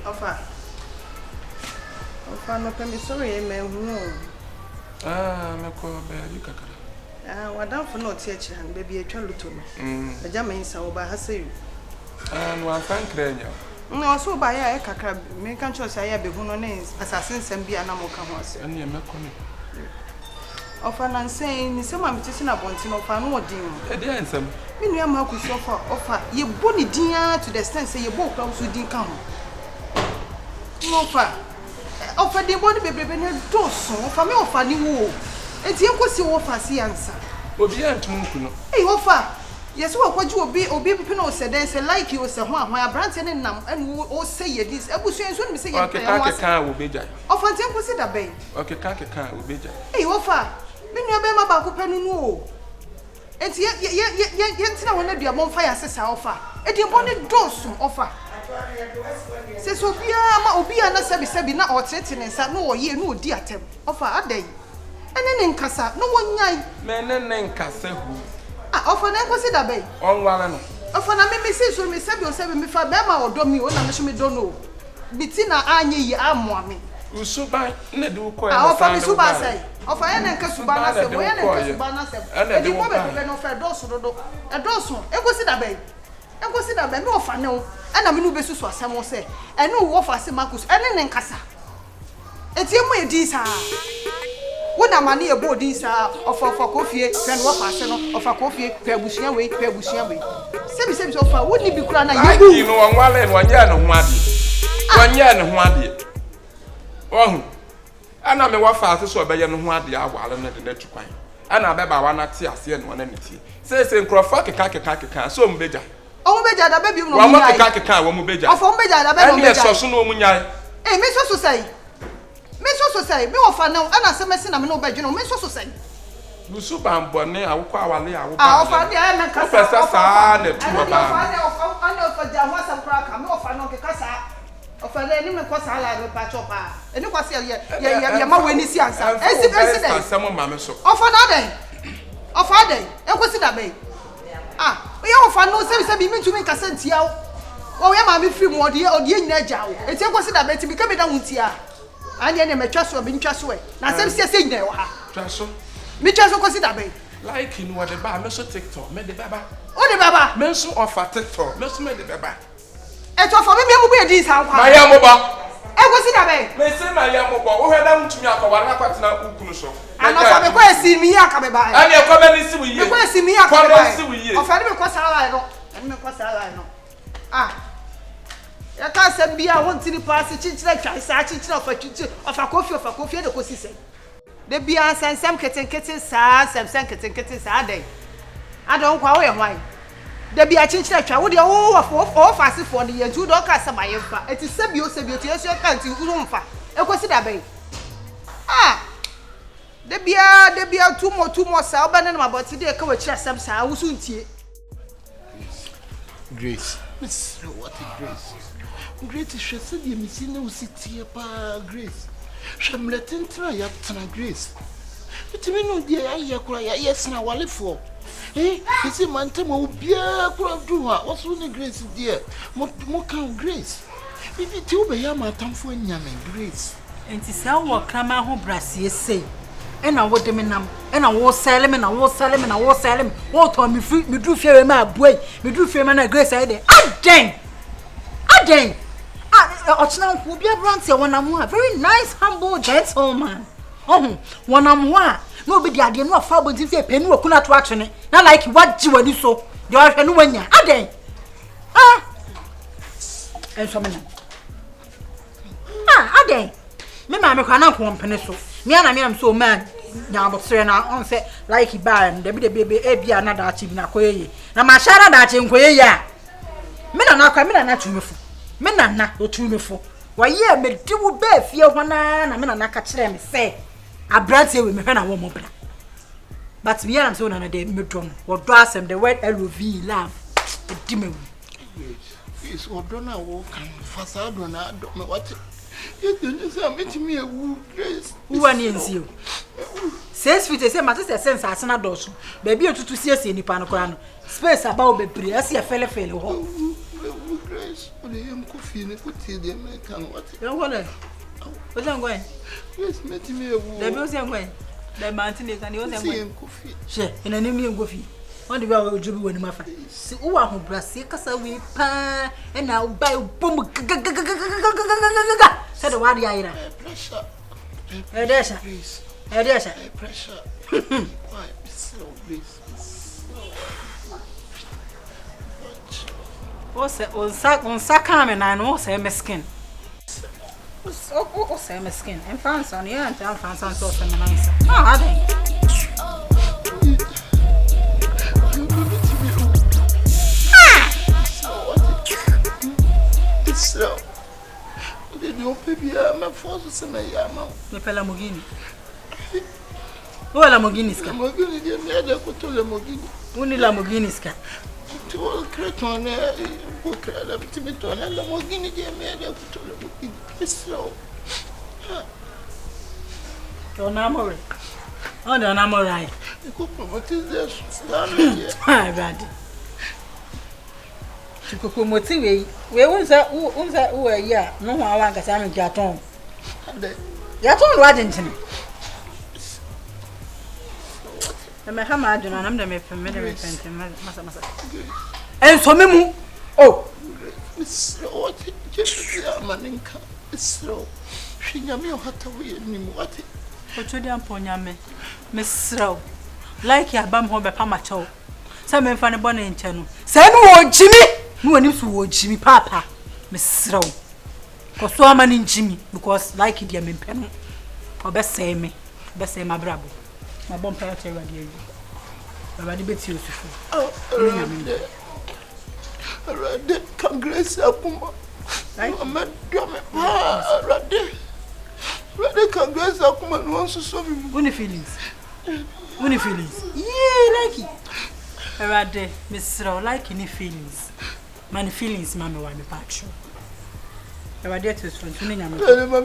Ofa no pemi sorry me hu. Me ko be kakara. Wadam for no tie chiran baby atwa luto no. Aja me nsa wo ba ha say. No afan krenya. No so ba ya e kakra me kan cho say ya be hu no ne assassin sem bia na mo ka ho ase. Ene me ko ni. Ofa na nsɛn ni sɛ ma metisi na bonti no ofa no odin. E dey nsɛm. Me nua ma akusi ofa ye bo ni din to the extent say ye bo kra so din ka ho. No ofa de bo ni bebrebe na do so ofa me ofa ni wo. Enti enkosi wo fa si ansa. Obi antum nku no. Ofa yeso akwaji obi pipi na o se den se Lykee o se ho ahwan abrante ne nam enu o se ye dis ebusu enso ni se ye okay ka wo beja. Ofa nti enkosi da ben. Okay ka wo beja. Ofa me nua be ma ba ko panu nu o. Enti ye ntina wona dua mo mfa ya sesa ofa. Edi bo ne dosu ofa. Se so bia ma obi ana sebi na o tete ne nsa no ye no odi atem. Ofa adai. Ene ne nkasa no wonyai. Me ne nkasa hu. Ofa na enkosi da bei. Onwala no. Ofa na me se so me sebi o sebi me fa be ma odo mi o na me so me do no. Biti na anye yi amoa me. Usuban na de uko ya. Ofa mi suba sai. Ofa ye na nka suba na se, bo ye na nka suba na se. Edi ko be no fa doso dodo. Doso enkosi da bei. Enkosi da bei me ofa ne o. Ana me no be susu asem o se. Ene wo fa se makus. Ene ne nkasa. Etie mo edi sa. Wona mane e bo din sa ofa kofie fen wo fa se no ofa kofie pe abusia we sebi so fa woni bi kura na yebu Lykee no onwale no anya ne ho ade wanya ne ho ade ohu ana me wa fa se so obeye ne ho ade awale ne de na tukwan ana beba wa na te ase ne wona ne tie se nkrofo keka so mu beja o mu beja da baby no mu wa keka wo mu beja ofa mu beja da baby no beja so so no mu nyai me so sai me ofa na ana se mesi na me no bedwe no me so sai Lusu bambone awukwa awale awuba ofa dia na kasa ofa sa na tuwa ba ofa ja ho asam kra ka me ofa no ke kasa ofa le ni me kwasa ala me pa chopa eni kwasa ye ma weni si ansa esi dey asam ma me so ofa na dey enkosi da be ye ofa no se bi mitumi kasa ntia wo ye ma me free mu odi nyina jawo eti enkosi da be ti bi ka me da huntia anya ne metwa so bi ntwa so na se nyina wo ha twa so mi twa so kosi da be Lykee no de ba me so TikTok me de baba o de baba me so offer TikTok me so me de baba e to for me mu bu edi san kwa ma ya mo ba e kosi da be me se ma ya mo ba wo he da mutumi akwa na kwatena ukunu so ana fa me kwa esi mi ya ka be ba ani e kwa be ni si wi ye me kwa esi mi ya ka be ba o fa ni me kwa sala no ya ka se bia won tiri pass chinchira twa sa chinchira ofa kofi de kosi se de bia sansam keten sa samsam keten sa den adon kwa wo ye hwan de bia chinchira twa wo de wo fa se fo de ye tu do ka se maye fa eti sebio ti yesu ka nti uru mfa e kosi da ben de bia tumo sa oba ne ma boti de ka wa kira sam sa wo su ntie Grace. Miss, what is Grace? Grace, she said you miss no city pa Grace. She mletentra ya tana Grace. Itimi no dia ya kura ya yes na wale for. Isi mante mo bia kura do ha. What's with Grace dear? Mo kan Grace. Bibi ti obe ya matamfo nyame Grace. Enti sa wo krama ho brasie sei. Ena wo de me nam. Ena wo sele me wo to me free me du fie me abuai. Me du fie me na Grace ai de. Aden. Ochina nko bia brant ya wonam ho very nice humble gentleman. Wonam ho a no be di ade no afa bonti fie penu okuna to atwene. Na like waji wani so. De ahwe no wanya. Aden. Enso me na. Aden. Me ma me kwa na nko mpene so. Me am so man nya abosere na on se Lykee ba de be e bia na da achi bi na koyeye na ma shara da achi nkoyeye a me na tumefo me na otumefo wa ye me diwu be fie hona na me na ka kire me se abrante we me hwe na wo mo bra but me am so na de me dom wo do asem the word love love di me is odona wo kan fasado na do me what you don't say me Grace. Who are you? 6 feet, say, Master sense as an adult. Baby, you to see us in the Panocano. Space about the pre, I see a fellow. Grace. Grace, what the young coffee and put the American what? Don't worry. What's I'm going? Yes, met me a woman. The bills are going. The mountain is and he was saying coffee. Share in an Indian coffee. What do you do when my friend? See, who are who Brasicas we pa and now buy boom. Said the wadi ira. Pressure. Edesha. Edesha. Pressure. Why? So, please. On Sakam and I know say my skin. Oh, say my skin. And France on here and France on so some answer. Oh, are they? It's so. Did you baby? I'm forced to say my yama. Me pela Mogini. Who are Lamborghini ska? Lamborghini, dear, me ada kuto Lamborghini. Uni Lamborghini ska. To all creton, book, Lamiton, and Lamborghini, dear, me ada kuto Lamborghini. It's slow. Your namore. Oh, the namore. You could promote this. Hi, Brad. You could promote we won't say who are ya. No one I want to say I'm Yaton. Yaton Waddington. I'm a hammer, and I'm the Massa. And so, Mimu. Oh, it's slow. Just Maninka. It's slow. She yammy or hat away and what? What you damn ponyame, Miss Slow. Like your bum home by Pamacho. Some men find a bonnet in channel. Send more Jimmy. No one used to watch Jimmy Papa, Miss Slow. For so man in Jimmy, because like it, dear pen. Or best say me, best say my bravo. My bomb party radio. I bet you. Oh, Radde, Congress, Apuma. I'm a drummer. Radde, Congress, Apuma wants to show me. Winnie feelings. Winnie feelings. Yeah, Lykee. Radde, Miss Row, like any feelings. Many feelings, Mamma, why me patch. I was there to swing. I'm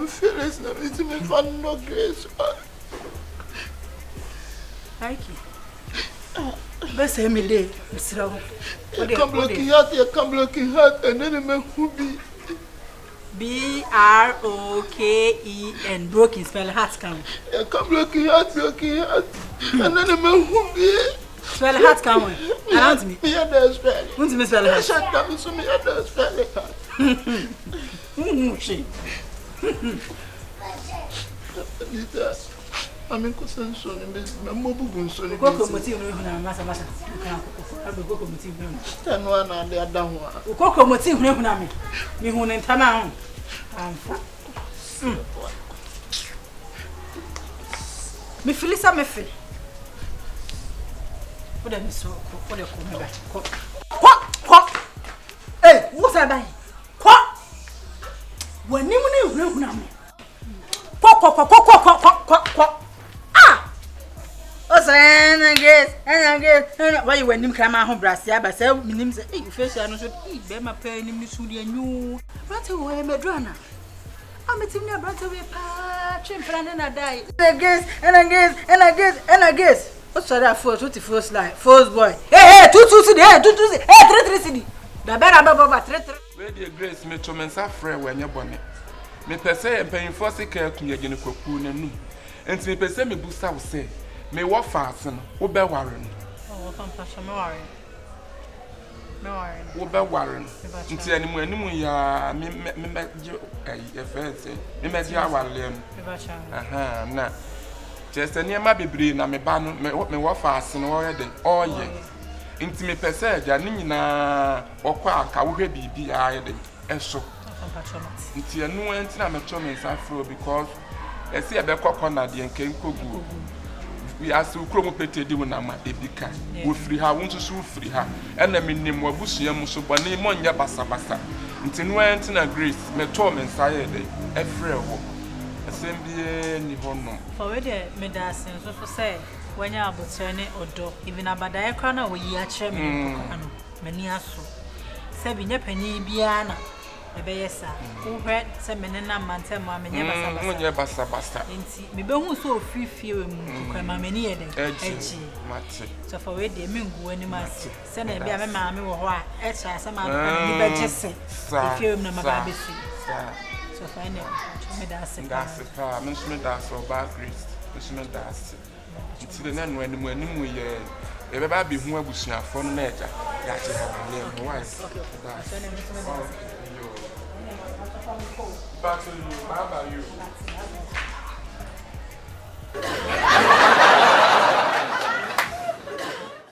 feelings, it's me fun, no grace. Lykee. Best me day, Miss Row. Come looking at you, come looking at, and then a man who be B-R-O-K-E-N. Broken spell hearts come. Come looking at, and then a man who be spell hearts come. Around me. Me and the spell. Won't me spell hearts? Shut up, so me and the spell. She. I'm in consensus in this mobile son. Cocoa motive, Massa. I will go motive. Ten one and they are down. Cocoa motive, no, me who in Tana. Me Felisa me feel. What am I so? What do you call me back? Quack! Hey, what's I buy? Quack! When you know, quack. And why you when him come out Brasia, but say, Minim say, hey, fish, I know, eat them a pain in Miss Woody and you. Right away, Madrona. I'm a team brother with patch and I die. And I guess. What's that for? What the first line? First boy. Hey, 2 city, hey, 2 city, hey, 3 city. The better, 3. Where the grace me to mensa frɛ when you're bonnet. Me per se and paying for sick care to get a cocoon and and me per se me boost out say. Me what fast and what be warren. Oh, compassion, no worry. What be warren. Until any ya me first say. Me met you warren. Aha, na. Just a near my baby na me ban me what fast and already all ye. Into me per se, Janina or quack, I will be B.I.B. and so. Until no one time a chummies afro because I see a better corner the and came cook. We are still chromopated when I'm at the big we free her, want to sue free her, and I mean name what Bushia so but name on ya bassa. Until no one grace, me torment sire day, a frail walk. A same be any honor. For whether medicine, so for say, when you are turning or do, even a bad icon, we are chairman, many are so. Seven penny biana. ebe yesa uhwe se menena mante ma menye basa munye basa enti me be hu so ofifie we mu kwa ma meni ye den eji mate so for we de mengu ani ma se na bia me ma me wo ho a e cha se ma ka ni beje se ifie we na ma ba besi so fa ne me da se pa me so me da so ba Grace me so me da se enti de na no animu ye e be ba bi hu abusuafo no na eja ya che ha ye mo wa so ne me so me da se back to you. How about you?